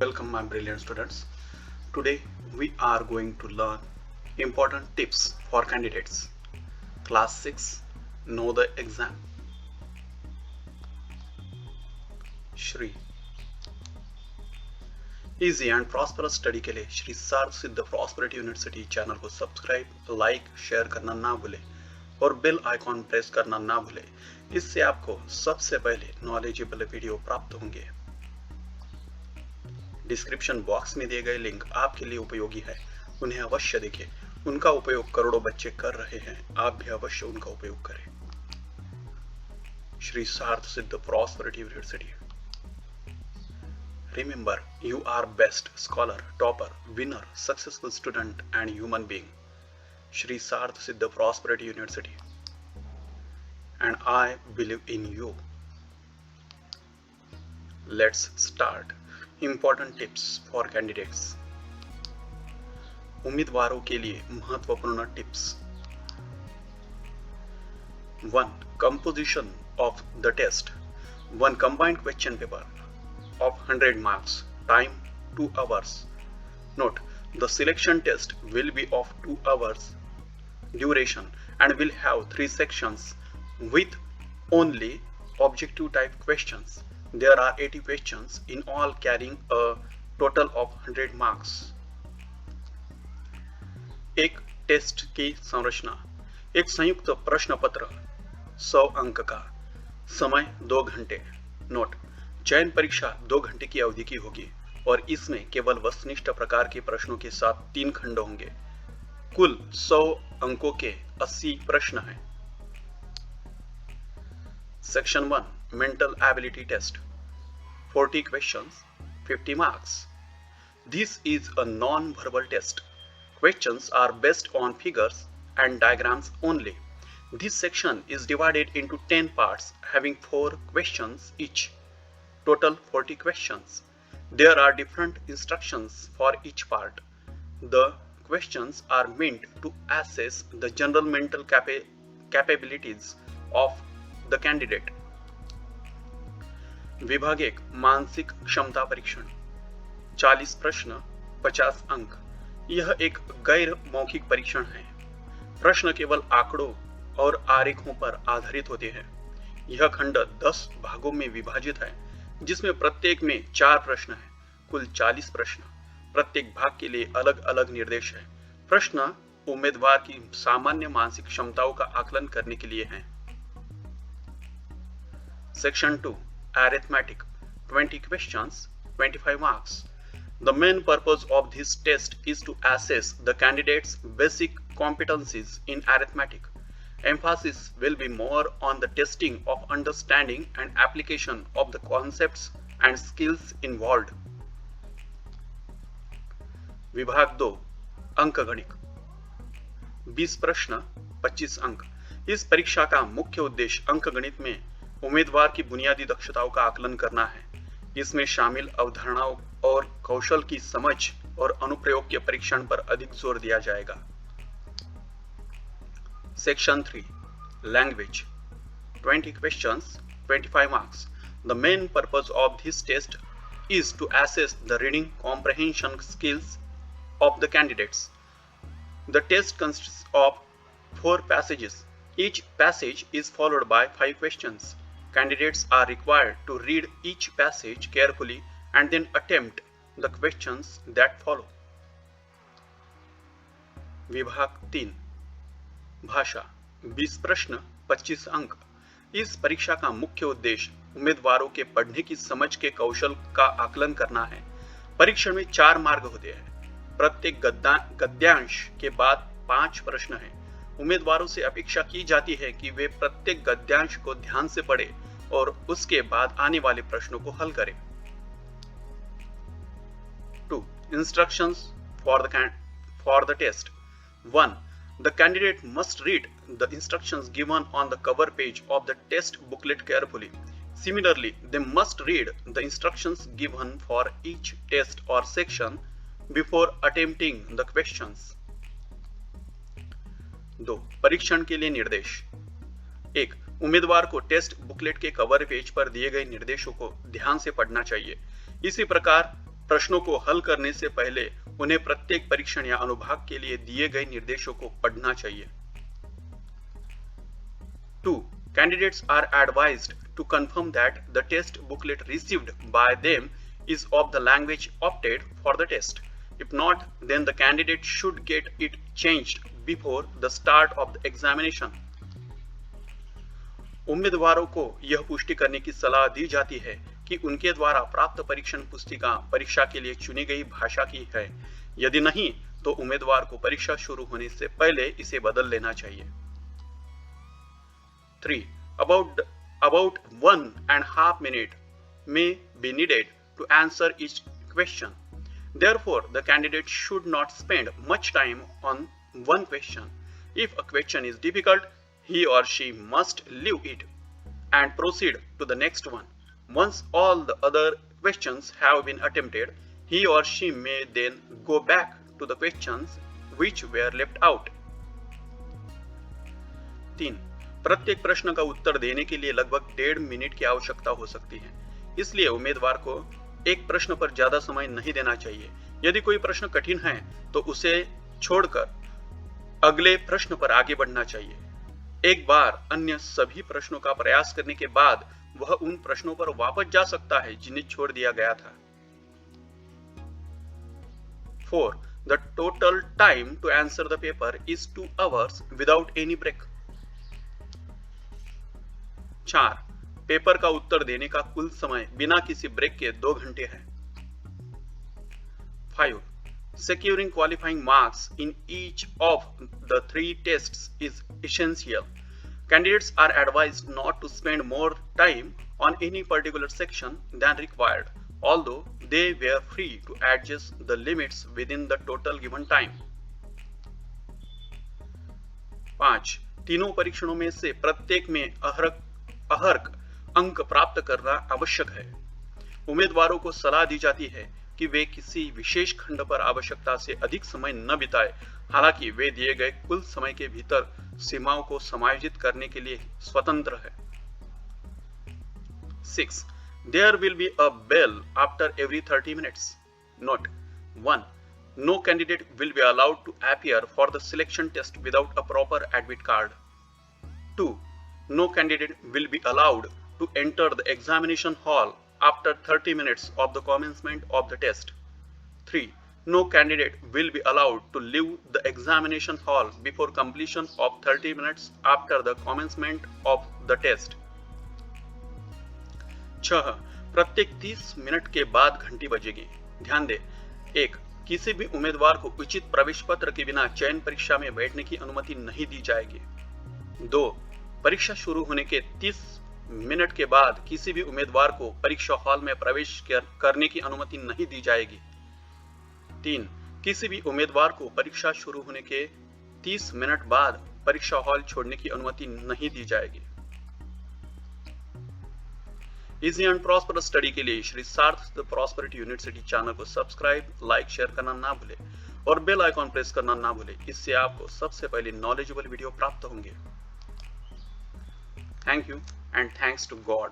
Welcome, my brilliant students. Today we are going to learn important tips for candidates. Class 6 Know the Exam. Shri easy and prosperous study के लिए श्री सार्थ सिद्ध prosperity university channel को subscribe, like, share करना ना भूलें और bell icon press करना ना भूलें। इससे आपको सबसे पहले नॉलेजेबल वीडियो प्राप्त होंगे। डिस्क्रिप्शन बॉक्स में दिए गए लिंक आपके लिए उपयोगी है, उन्हें अवश्य देखिए। उनका उपयोग करोड़ों बच्चे कर रहे हैं, आप भी अवश्य उनका उपयोग करें। श्री सार्थ सिद्ध prosperity university. Remember, you are best scholar, topper, winner, successful student and human being. Shri Sarth Siddha Prosperity University. And I believe in you. Let's start. Important tips for candidates. उम्मीदवारों के लिए महत्वपूर्ण tips. 1. Composition of the test. One combined question paper of 100 marks. Time 2 hours. Note, the selection test will be of 2 hours duration and will have 3 sections with only objective type questions. There are 80 questions in all carrying a total of 100 marks. एक test की संरचना। एक संयुक्त प्रश्न पत्र 100 अंक का। समय 2 घंटे। नोट, चयन परीक्षा 2 घंटे की अवधि की होगी और इसमें केवल वस्तुनिष्ठ प्रकार के प्रश्नों के साथ 3 खंड होंगे। कुल 100 अंकों के 80 प्रश्न हैं। Section 1 mental ability test 40 questions 50 marks. This is a non verbal test. Questions are based on figures and diagrams only. This section is divided into 10 parts having 4 questions each. Total 40 questions. There are different instructions for each part. The questions are meant to assess the general mental capabilities of the candidate. विभाग 1 मानसिक क्षमता परीक्षण 40 प्रश्न 50 अंक। यह एक गैर मौखिक परीक्षण है। प्रश्न केवल आंकड़ों और आरेखों पर आधारित होते हैं। यह खंड 10 भागों में विभाजित है, जिसमें प्रत्येक में 4 प्रश्न हैं। कुल 40 प्रश्न। प्रत्येक भाग के लिए अलग अलग निर्देश है। प्रश्न उम्मीदवार की सामान्य मानसिक क्षमताओं का आकलन करने के लिए हैं। Section 2 arithmetic 20 questions 25 marks. The main purpose of this test is to assess the candidate's basic competencies in arithmetic. Emphasis will be more on the testing of understanding and application of the concepts and skills involved. विभाग 2 अंकगणित 20 प्रश्न 25 अंक। इस परीक्षा का मुख्य उद्देश्य अंकगणित में उम्मीदवार की बुनियादी दक्षताओं का आकलन करना है। इसमें शामिल अवधारणाओं और कौशल की समझ और अनुप्रयोग के परीक्षण पर अधिक जोर दिया जाएगा। Section 3 language 20 questions 25 marks. The main purpose of this test is to assess the reading comprehension skills of the candidates. The test consists of 4 passages. Each passage is followed by 5 questions. Candidates are required to read each passage carefully and then attempt the questions that follow. विभाग 3 भाषा 20 प्रश्न 25 अंक। इस परीक्षा का मुख्य उद्देश्य उम्मीदवारों के पढ़ने की समझ के कौशल का आकलन करना है। परीक्षण में 4 मार्ग होते हैं। प्रत्येक गद्यांश के बाद 5 प्रश्न हैं। उम्मीदवारों से अपेक्षा की जाती है कि वे प्रत्येक गद्यांश को ध्यान से पढ़ें और उसके बाद आने वाले प्रश्नों को हल करें। 2. Instructions for the test. 1. The candidate must read the instructions given on the cover page of the test booklet carefully. Similarly, they must read the instructions given for each test or section before attempting the questions. 2. परीक्षण के लिए निर्देश 1. उम्मीदवार को test booklet के cover page पर दिए गए निर्देशों को ध्यान से पढ़ना चाहिए। इसी प्रकार प्रश्नों को हल करने से पहले उन्हें प्रत्येक परीक्षण या अनुभाग के लिए दिए गए निर्देशों को पढ़ना चाहिए। 2. Candidates are advised to confirm that the test booklet received by them is of the language opted for the test. If not, then the candidate should get it changed before the start of the examination. उम्मीदवारों को यह पुष्टि करने की सलाह दी जाती है कि उनके द्वारा प्राप्त परीक्षण पुस्तिका परीक्षा के लिए चुनी गई भाषा की है। यदि नहीं, तो उम्मीदवार को परीक्षा शुरू होने से पहले इसे बदल लेना चाहिए। 3. About 1.5 minutes may be needed to answer each question. Therefore, the candidate should not spend much time on one question. If a question is difficult, he or she must leave it and proceed to the next one. Once all the other questions have been attempted, he or she may then go back to the questions which were left out. 3. प्रत्येक प्रश्न का उत्तर देने के लिए लगभग 1.5 minute की आवश्यकता हो सकती है। इसलिए उम्मीदवार को एक प्रश्न पर ज्यादा समय नहीं देना चाहिए। यदि कोई प्रश्न कठिन है तो उसे छोड़कर अगले प्रश्न पर आगे बढ़ना चाहिए। एक बार अन्य सभी प्रश्नों का प्रयास करने के बाद वह उन प्रश्नों पर वापस जा सकता है जिन्हें छोड़ दिया गया था। 4. The total time to answer the paper is 2 hours without any break. 4. Paper का उत्तर देने का कुल समय बिना किसी ब्रेक के 2 घंटे है। 5. Securing qualifying marks in each of the 3 tests is essential. Candidates are advised not to spend more time on any particular section than required, although they were free to adjust the limits within the total given time. 5. तीनों परीक्षणों में से प्रत्येक में अहर्क अंक प्राप्त करना आवश्यक है। उम्मीदवारों को सलाह दी जाती है कि वे किसी विशेष खंड पर आवश्यकता से अधिक समय न बिताएं, हालांकि वे दिए गए कुल समय के भीतर सीमाओं को समायोजित करने के लिए स्वतंत्र है। 6. There will be a bell after every 30 minutes. Note: 1. No candidate will be allowed to appear for the selection test without a proper admit card. 2. No candidate will be allowed to enter the examination hall after 30 minutes of the commencement of the test. 3. No candidate will be allowed to leave the examination hall before completion of 30 minutes after the commencement of the test. 6. प्रत्येक 30 minute के बाद घंटी बजेगी। ध्यान दें: 1. किसी भी उम्मीदवार को उचित प्रवेश पत्र के बिना चयन परीक्षा में बैठने की अनुमति नहीं दी जाएगी। 2. परीक्षा शुरू होने के 30 मिनट के बाद किसी भी उम्मीदवार को परीक्षा हॉल में प्रवेश करने की अनुमति नहीं दी जाएगी। 3. किसी भी उम्मीदवार को परीक्षा शुरू होने के 30 मिनट बाद परीक्षा हॉल छोड़ने की अनुमति नहीं दी जाएगी। इजी एंड प्रॉस्परस स्टडी के लिए श्री सार्थ प्रॉस्पेरिटी यूनिवर्सिटी चैनल को सब्सक्राइब, लाइक, शेयर करना ना भूले और बेल आइकॉन प्रेस करना ना भूले। इससे आपको सबसे पहले नॉलेजेबल वीडियो प्राप्त होंगे। Thank you and thanks to God.